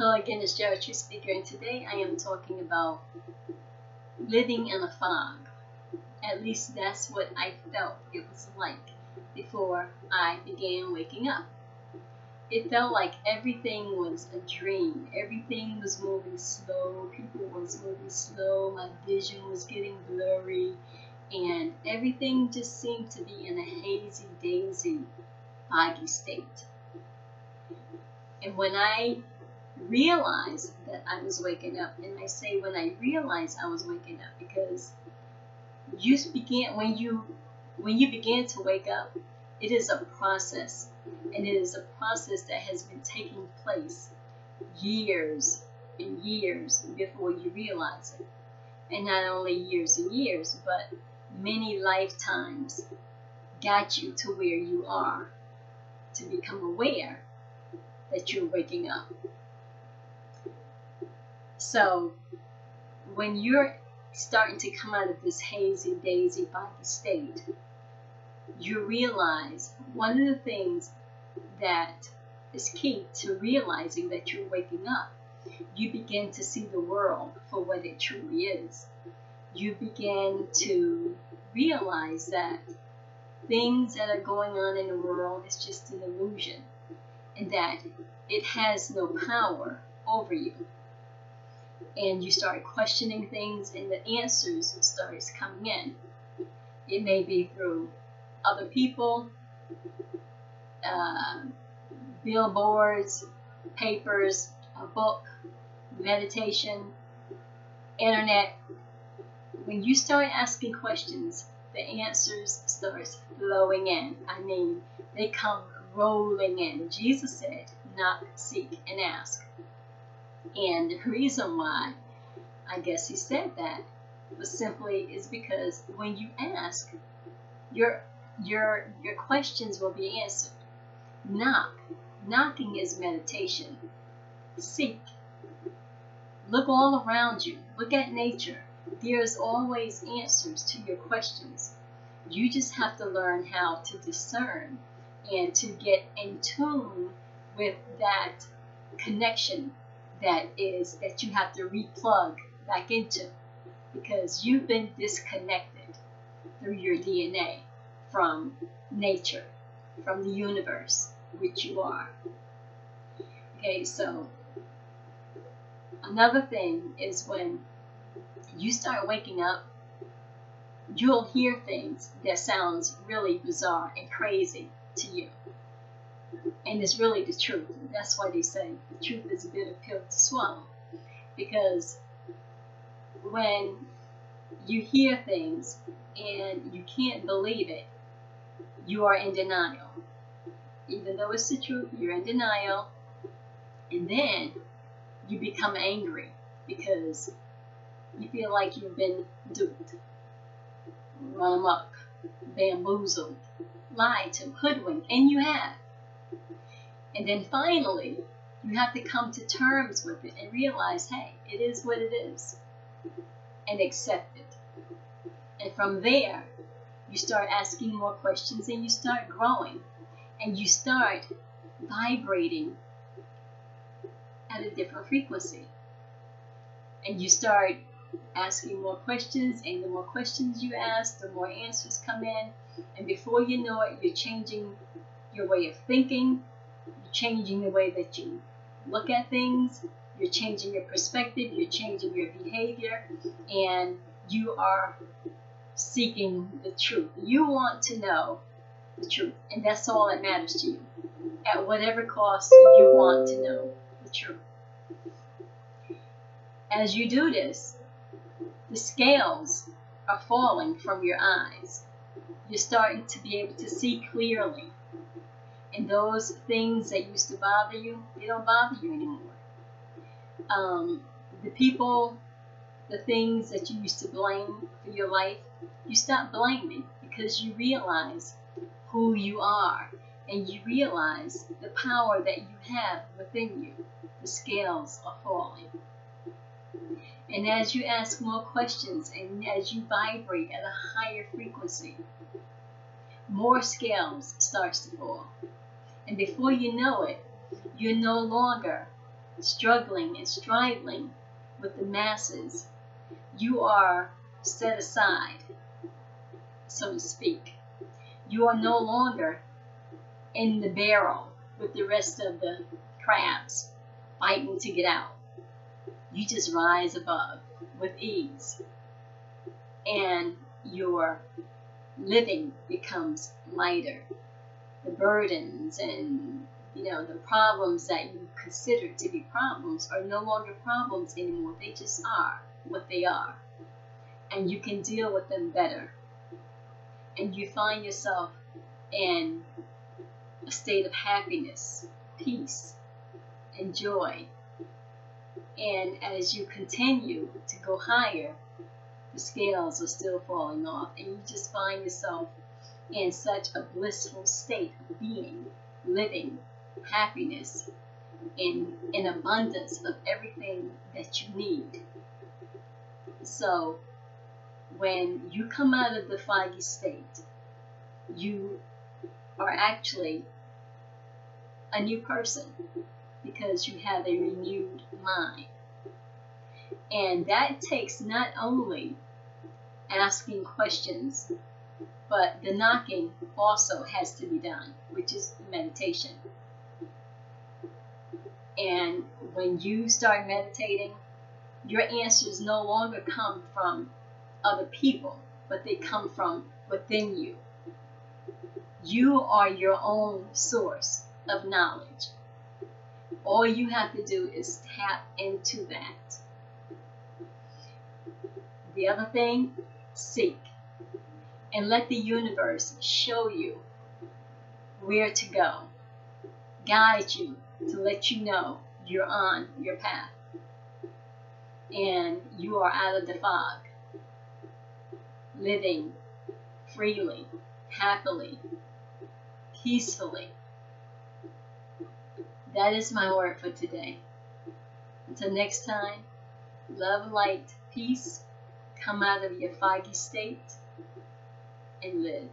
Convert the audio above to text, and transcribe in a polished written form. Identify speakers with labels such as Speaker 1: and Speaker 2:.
Speaker 1: Hello again, it's Jared, your speaker, and today I am talking about living in a fog. At least that's what I felt it was like before I began waking up. It felt like everything was a dream. Everything was moving slow. People was moving slow. My vision was getting blurry. And everything just seemed to be in a hazy, daisy, foggy state. And when I realized that I was waking up, and I say when I realized I was waking up because when you begin to wake up, it is a process, and it is a process that has been taking place years and years before you realize it. And not only years and years, but many lifetimes got you to where you are to become aware that you're waking up. So when you're starting to come out of this hazy, daisy, foggy state, you realize one of the things that is key to realizing that you're waking up, you begin to see the world for what it truly is. You begin to realize that things that are going on in the world is just an illusion, and that it has no power over you. And you start questioning things, and the answers starts coming in. It may be through other people, billboards, papers, a book, meditation, internet. When you start asking questions, the answers start flowing in. I mean, they come rolling in. Jesus said, knock, seek, and ask. And the reason why I guess he said that was simply is because when you ask, your questions will be answered. Knock. Knocking is meditation. Seek. Look all around you. Look at nature. There's always answers to your questions. You just have to learn how to discern and to get in tune with that connection that you have to replug back into, because you've been disconnected through your DNA from nature, from the universe, which you are. Okay, so another thing is when you start waking up, you'll hear things that sounds really bizarre and crazy to you. And it's really the truth. That's why they say the truth is a bitter pill to swallow. Because when you hear things and you can't believe it, you are in denial. Even though it's the truth, you're in denial. And then you become angry because you feel like you've been duped, run amok, bamboozled, lied to, hoodwinked, and you have. And then finally, you have to come to terms with it and realize, hey, it is what it is, and accept it. And from there, you start asking more questions, and you start growing, and you start vibrating at a different frequency. And you start asking more questions, and the more questions you ask, the more answers come in, and before you know it, you're changing your way of thinking. You're changing the way that you look at things, you're changing your perspective, you're changing your behavior, and you are seeking the truth. You want to know the truth, and that's all that matters to you. At whatever cost, you want to know the truth. As you do this, the scales are falling from your eyes. You're starting to be able to see clearly. And those things that used to bother you, they don't bother you anymore. The people, the things that you used to blame for your life, you stop blaming because you realize who you are, and you realize the power that you have within you. The scales are falling. And as you ask more questions and as you vibrate at a higher frequency, more scales starts to fall. And before you know it, you're no longer struggling and striving with the masses, you are set aside, so to speak. You are no longer in the barrel with the rest of the crabs fighting to get out. You just rise above with ease, and your living becomes lighter. The burdens and the problems that you consider to be problems are no longer problems anymore. They just are what they are, and you can deal with them better. And you find yourself in a state of happiness, peace, and joy. And as you continue to go higher, the scales are still falling off, and you just find yourself in such a blissful state of being, living, happiness, in abundance of everything that you need. So when you come out of the foggy state, you are actually a new person, because you have a renewed mind. And that takes not only asking questions, but the knocking also has to be done, which is meditation. And when you start meditating, your answers no longer come from other people, but they come from within you. You are your own source of knowledge. All you have to do is tap into that. The other thing, seek. And let the universe show you where to go, guide you to let you know you're on your path and you are out of the fog, living freely, happily, peacefully. That is my word for today. Until next time, love, light, peace. Come out of your foggy state and live.